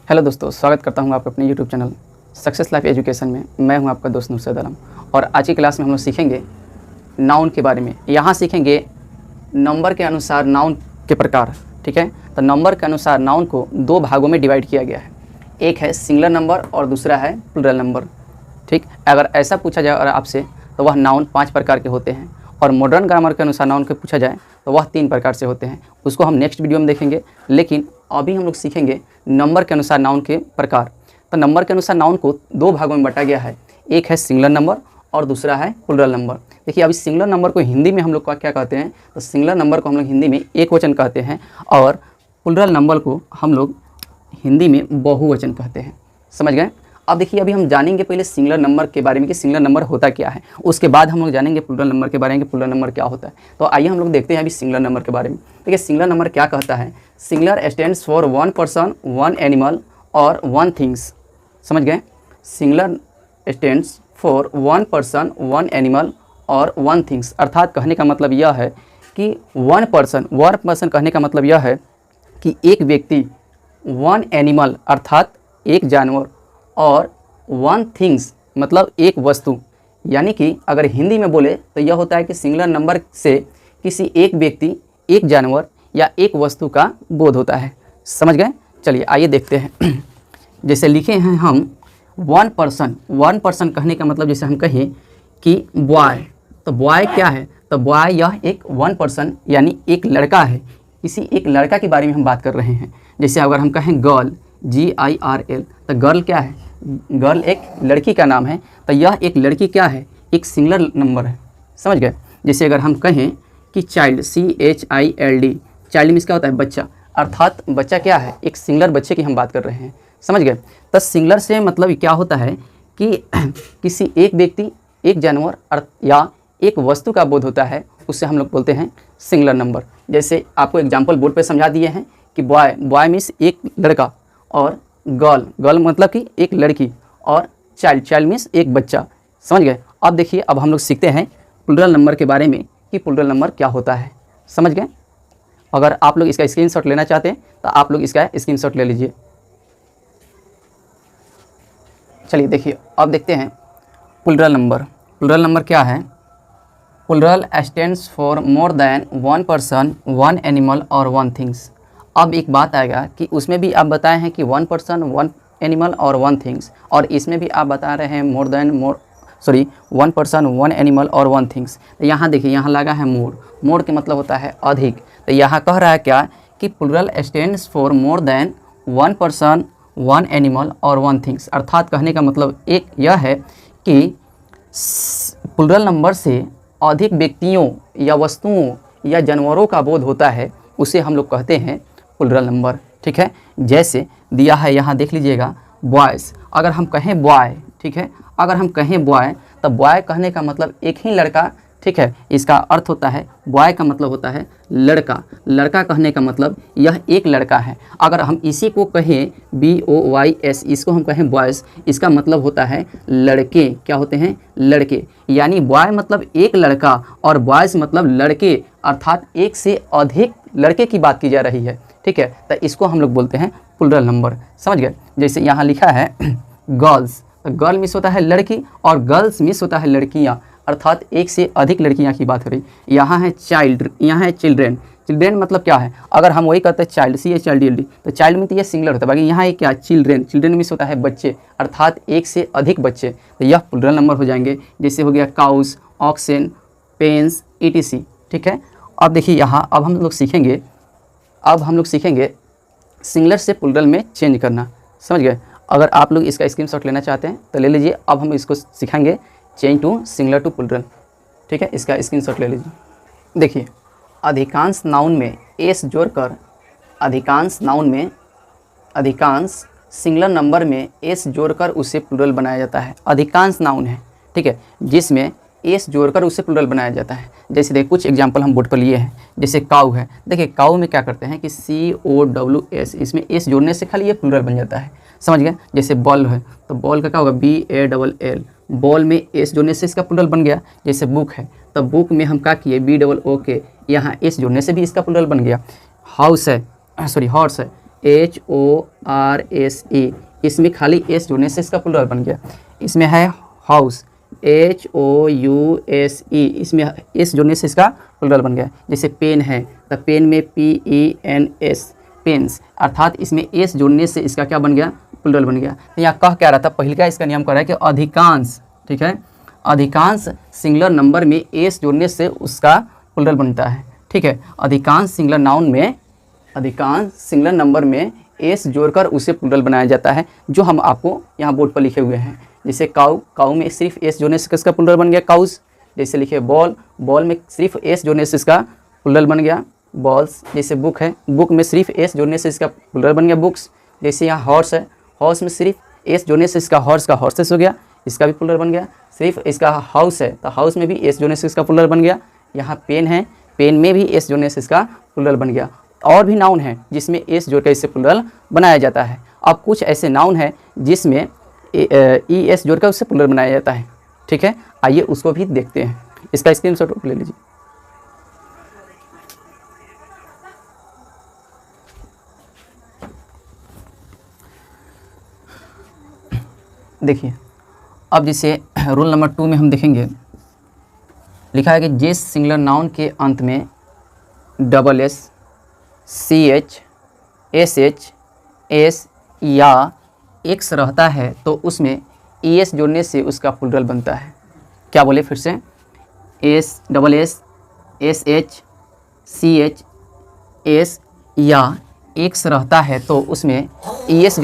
Hello दोस्तों, स्वागत करता हूं आपका अपने YouTube channel success life education में। मैं हूं आपका दोस्त नुसरत आलम और आज की क्लास में हम लोग सीखेंगे नाउन के बारे में। यहाँ सीखेंगे नंबर के अनुसार नाउन के प्रकार। ठीक है, तो नंबर के अनुसार नाउन को दो भागों में डिवाइड किया गया है। एक है सिंगुलर नंबर और दूसरा है प्लूरल नंबर। ठीक, अगर ऐसा पूछा जाए और आपसे तो वह नाउन 5 प्रकार के होते हैं और मॉडर्न ग्रामर के अनुसार नाउन के पूछा जाए तो वह 3 प्रकार से होते हैं। उसको हम नेक्स्ट वीडियो में देखेंगे, लेकिन अभी हम लोग सीखेंगे नंबर के अनुसार नाउन के प्रकार। तो नंबर के अनुसार नाउन को दो भागों में बांटा गया है। एक है सिंगुलर नंबर और दूसरा है प्लूरल नंबर। देखिए, अभी सिंगुलर नंबर को हिंदी में हम लोग क्या कहते हैं, तो सिंगुलर नंबर को हम लोग हिंदी में एक वचन कहते हैं और प्लूरल नंबर को हम लोग हिंदी में बहुवचन कहते हैं। समझ गए? अब देखिए, अभी हम जानेंगे पहले सिंगुलर नंबर के बारे में कि सिंगुलर नंबर होता क्या है, उसके बाद हम लोग जानेंगे प्लूरल नंबर के बारे में कि प्लूरल नंबर क्या होता है। तो आइए हम लोग देखते हैं अभी सिंगुलर नंबर के बारे में। देखिए, सिंगुलर नंबर क्या कहता है। Singular stands for one person, one animal और वन थिंग्स। समझ गए? Singular stands for one person, one animal और वन थिंग्स। अर्थात कहने का मतलब यह है कि वन पर्सन कहने का मतलब यह है कि एक व्यक्ति, वन एनिमल अर्थात एक जानवर और वन थिंग्स मतलब एक वस्तु। यानी कि अगर हिंदी में बोले तो यह होता है कि सिंगुलर नंबर से किसी एक व्यक्ति, एक जानवर या एक वस्तु का बोध होता है। समझ गए? चलिए आइए देखते हैं। जैसे लिखे हैं हम वन पर्सन कहने का मतलब जैसे हम कहें कि बॉय, तो बॉय क्या है, तो बॉय यह एक वन पर्सन यानी एक लड़का है। किसी एक लड़का के बारे में हम बात कर रहे हैं। जैसे अगर हम कहें गर्ल, GIRL, तो गर्ल क्या है, गर्ल एक लड़की का नाम है, तो यह एक लड़की क्या है, एक सिंगुलर नंबर है। समझ गए? जैसे अगर हम कहें कि चाइल्ड, CHILD, चाइल्ड मीन्स क्या होता है, बच्चा। अर्थात बच्चा क्या है, एक सिंगुलर बच्चे की हम बात कर रहे हैं। समझ गए? तो सिंगुलर से मतलब क्या होता है कि किसी एक व्यक्ति, एक जानवर या एक वस्तु का बोध होता है, उससे हम लोग बोलते हैं सिंगुलर नंबर। जैसे आपको एग्जाम्पल बोर्ड पे समझा दिए हैं कि बॉय मीन्स एक लड़का और गर्ल मतलब कि एक लड़की और चाइल्ड मीन्स एक बच्चा। समझ गए? अब देखिए, अब हम लोग सीखते हैं प्लूरल नंबर के बारे में कि प्लूरल नंबर क्या होता है। समझ गए? अगर आप लोग इसका स्क्रीनशॉट लेना चाहते हैं तो आप लोग इसका स्क्रीनशॉट ले लीजिए। चलिए देखिए, अब देखते हैं प्लूरल नंबर। प्लूरल नंबर क्या है? Plural stands for more than one person, one animal और वन थिंग्स। अब एक बात आएगा कि उसमें भी आप बताए हैं कि वन पर्सन, वन एनिमल और वन थिंग्स, और इसमें भी आप बता रहे हैं वन पर्सन, वन एनिमल और वन थिंग्स। तो यहाँ देखिए, यहाँ लगा है मोर के मतलब होता है अधिक। तो यहाँ कह रहा है क्या कि plural stands for more than one person, one animal और वन थिंग्स। अर्थात कहने का मतलब एक यह है कि प्लूरल नंबर से अधिक व्यक्तियों या वस्तुओं या जानवरों का बोध होता है, उसे हम लोग कहते हैं प्लूरल नंबर। ठीक है, जैसे दिया है यहाँ देख लीजिएगा, बॉयज़। अगर हम कहें बॉय, ठीक है, अगर हम कहें बॉय तो बॉय कहने का मतलब एक ही लड़का। ठीक है, इसका अर्थ होता है, बॉय का मतलब होता है लड़का कहने का मतलब यह एक लड़का है। अगर हम इसी को कहें BOYS, इसको हम कहें बॉयज़, इसका मतलब होता है लड़के। क्या होते हैं? लड़के। यानी बॉय मतलब एक लड़का और बॉयज़ मतलब लड़के, अर्थात एक से अधिक लड़के की बात की जा रही है। ठीक है, तो इसको हम लोग बोलते हैं प्लूरल नंबर। समझ गए? जैसे यहाँ लिखा है गर्ल्स, तो गर्ल मिस होता है लड़की और गर्ल्स मिस होता है लड़कियाँ, अर्थात एक से अधिक लड़कियाँ की बात हो रही। यहाँ है चाइल्ड, यहाँ है चिल्ड्रेन मतलब क्या है, अगर हम वही कहते हैं चाइल्ड, CHILD, तो चाइल्ड में तो ये सिंगुलर होता है, बाकी यहाँ क्या, चिल्ड्रेन मिस होता है बच्चे, अर्थात एक से अधिक बच्चे, तो यह प्लूरल नंबर हो जाएंगे। जैसे हो गया काउस, ऑक्सन, पेन्स, ETC। ठीक है, अब देखिए यहाँ अब हम लोग सीखेंगे सिंगुलर से प्लूरल में चेंज करना। समझ गए? अगर आप लोग इसका स्क्रीनशॉट लेना चाहते हैं तो ले लीजिए। अब हम इसको सिखाएंगे change to singular to plural. ठीक है, इसका स्क्रीनशॉट ले लीजिए। देखिए, अधिकांश नाउन में एस जोड़कर, अधिकांश सिंगुलर नंबर में एस जोड़कर उसे प्लूरल बनाया जाता है। अधिकांश नाउन है, ठीक है, जिसमें एस जोड़कर उसे प्लूरल बनाया जाता है। जैसे देखिए, कुछ एग्जांपल हम बोर्ड पर लिए हैं। जैसे काऊ है, देखिए काऊ में क्या करते हैं कि COWS, इसमें एस जोड़ने से खाली ये प्लूरल बन जाता है। समझ गए? जैसे बॉल है, तो बॉल का क्या होगा, BALL, बॉल में एस जोड़ने से इसका प्लूरल बन गया। जैसे बुक है, तो बुक में हम क्या किए, BOOK, यहाँ एस जोड़ने से भी इसका प्लूरल बन गया। हॉर्स है, HORSE, इसमें खाली एस जोड़ने से इसका प्लूरल बन गया। इसमें है हाउस, HOUSE, इसमें एस जोड़ने से इसका प्लूरल बन गया। जैसे पेन है तो पेन में PENS, पेन्स, अर्थात इसमें एस जोड़ने से इसका क्या बन गया, प्लूरल बन गया। तो यहाँ कह क्या रहा था, पहले का इसका नियम कह रहा है कि अधिकांश, ठीक है, अधिकांश सिंगुलर नंबर में एस जोड़ने से उसका प्लूरल बनता है, ठीक है। अधिकांश सिंगुलर नाउन में, अधिकांश सिंगुलर नंबर में एस जोड़कर उसे प्लूरल बनाया जाता है, जो हम आपको यहाँ बोर्ड पर लिखे हुए हैं। जैसे काऊ, काऊ में सिर्फ एस जोड़ने से इसका प्लूरल बन गया काउस। जैसे लिखे बॉल, बॉल में सिर्फ एस जोड़ने से इसका प्लूरल बन गया बॉल्स। जैसे बुक है, बुक में सिर्फ एस जोड़ने से इसका प्लूरल बन गया बुक्स। जैसे यहाँ हॉर्स है, हॉर्स में सिर्फ एस जोड़ने से इसका हॉर्स का हॉर्सेस हो गया, इसका भी प्लूरल बन गया। सिर्फ इसका हाउस है तो हाउस में भी एस जोड़ने से इसका प्लूरल बन गया। यहाँ पेन है, पेन में भी एस जोड़ने से इसका प्लूरल बन गया। और भी नाउन है जिसमें एस जोड़कर इससे प्लूरल बनाया जाता है। अब कुछ ऐसे नाउन है जिसमें ES जोड़कर उससे प्लूरल बनाया जाता है, ठीक है। आइए उसको भी देखते हैं, इसका स्क्रीनशॉट ले लीजिए। देखिए अब जैसे रूल नंबर 2 में हम देखेंगे, लिखा है कि जिस सिंगुलर नाउन के अंत में SS, CH, SH, S या X रहता है तो उसमें ES जोड़ने से उसका प्लूरल बनता है। क्या बोले फिर से, SS, SH, CH, S या X रहता है तो उसमें ES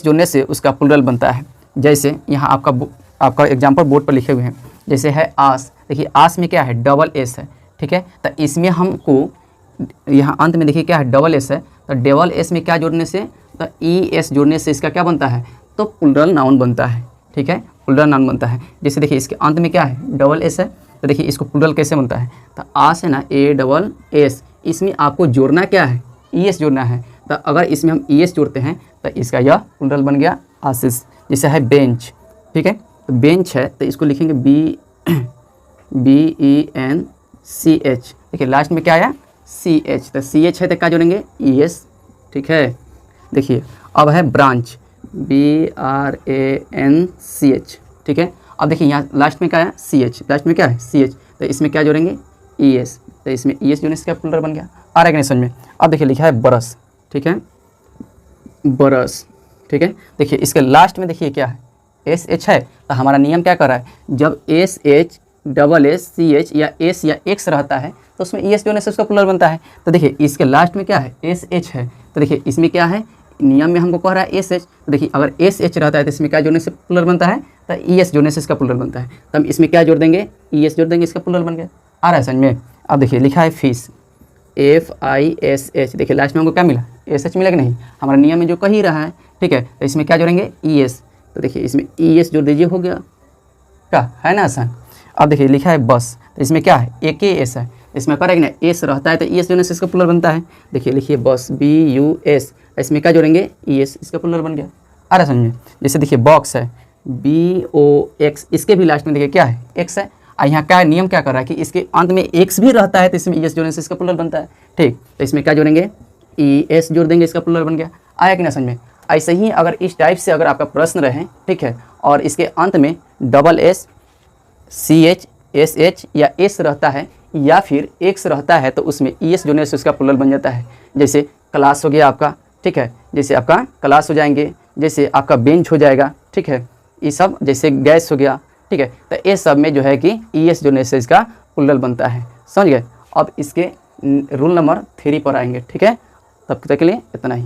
जोड़ने से उसका प्लूरल बनता है। जैसे यहाँ आपका एग्जाम्पल बोर्ड पर लिखे हुए हैं। जैसे है आस, देखिए आस में क्या है, डबल एस है, ठीक है। तो इसमें हमको यहाँ अंत में देखिए क्या है, डबल एस है, तो डबल एस में क्या जोड़ने से, तो ES जोड़ने से इसका क्या बनता है, तो प्लूरल नाउन बनता है, ठीक है, प्लूरल नाउन बनता है। जैसे देखिए इसके अंत में क्या है, डबल एस है, तो देखिए इसको प्लूरल कैसे बनता है, तो आस है ना, ASS, इसमें आपको जोड़ना क्या है, ES जोड़ना है। तो अगर इसमें हम ES जोड़ते हैं तो इसका यह प्लूरल बन गया आसिस। जैसे है बेंच, ठीक है, तो बेंच है तो इसको लिखेंगे BENCH। देखिए लास्ट में क्या आया, CH, तो CH है तो क्या जोड़ेंगे, ES, ठीक है। देखिए अब है ब्रांच, BRANCH, ठीक है। अब देखिए यहाँ लास्ट में क्या है, CH, लास्ट में क्या है, CH, तो इसमें क्या जोड़ेंगे, ES, तो इसमें ES जोड़ने से क्या प्लूरल बन गया। आ रहा है कि नहीं समझ में। अब देखिए लिखा है बरस, ठीक है, बरस, ठीक है। देखिए इसके लास्ट में देखिए क्या है, SH है, तो हमारा नियम क्या कर रहा है, जब SH, SS, CH या S या X रहता है तो उसमें ES जोड़ने से उसका प्लूरल बनता है। तो देखिए इसके लास्ट में क्या है, SH है, तो देखिए इसमें क्या है, नियम में हमको कह रहा है SH, तो देखिए अगर SH रहता है तो इसमें क्या जोड़ने से प्लूरल बनता है, तो ES जोड़ने से इसका प्लूरल बनता है। तो हम इसमें क्या जोड़ देंगे, ES जोड़ देंगे, इसका प्लूरल बन गया। आ रहा है समझ में। अब देखिए लिखा है फिश, FISH, देखिए लास्ट में हमको क्या मिला, SH मिला कि नहीं, हमारा नियम में जो कह ही रहा है, ठीक है। तो इसमें क्या जोड़ेंगे, ES, तो देखिए इसमें ES जोड़ दीजिए, हो गया, क्या है ना आसान। अब देखिए लिखा है बस, तो इसमें क्या है, AKS है, इसमें करेंगे ना, एस रहता है तो ES जोड़ने से इसका प्लूरल बनता है। देखिए लिखिए बस, BUS, इसमें क्या जोड़ेंगे, ES, इसका प्लूरल बन गया। आ रहा समझिए। जैसे देखिए बॉक्स है, BOX, इसके भी लास्ट में देखिए क्या है, X है। यहाँ क्या नियम क्या कर रहा है कि इसके अंत में X भी रहता है तो इसमें ES जोड़ने से इसका प्लूरल बनता है, ठीक। तो इसमें क्या जोड़ेंगे, ES जोड़ देंगे, इसका प्लूरल बन गया। आया कि ना समझ में। ऐसे ही अगर इस टाइप से अगर आपका प्रश्न रहे, ठीक है, और इसके अंत में SS, CH, SH या S रहता है या फिर X रहता है तो उसमें ES जोड़ने से उसका प्लूरल बन जाता है। जैसे क्लास हो गया आपका, ठीक है, जैसे आपका क्लास हो जाएंगे, जैसे आपका बेंच हो जाएगा, ठीक है, ये सब, जैसे गैस हो गया, ठीक है। तो ये सब में जो है कि ES जोड़ने से इसका प्लूरल बनता है, समझ गए। अब इसके रूल नंबर 3 पर आएंगे, ठीक है। तब तक के लिए इतना ही।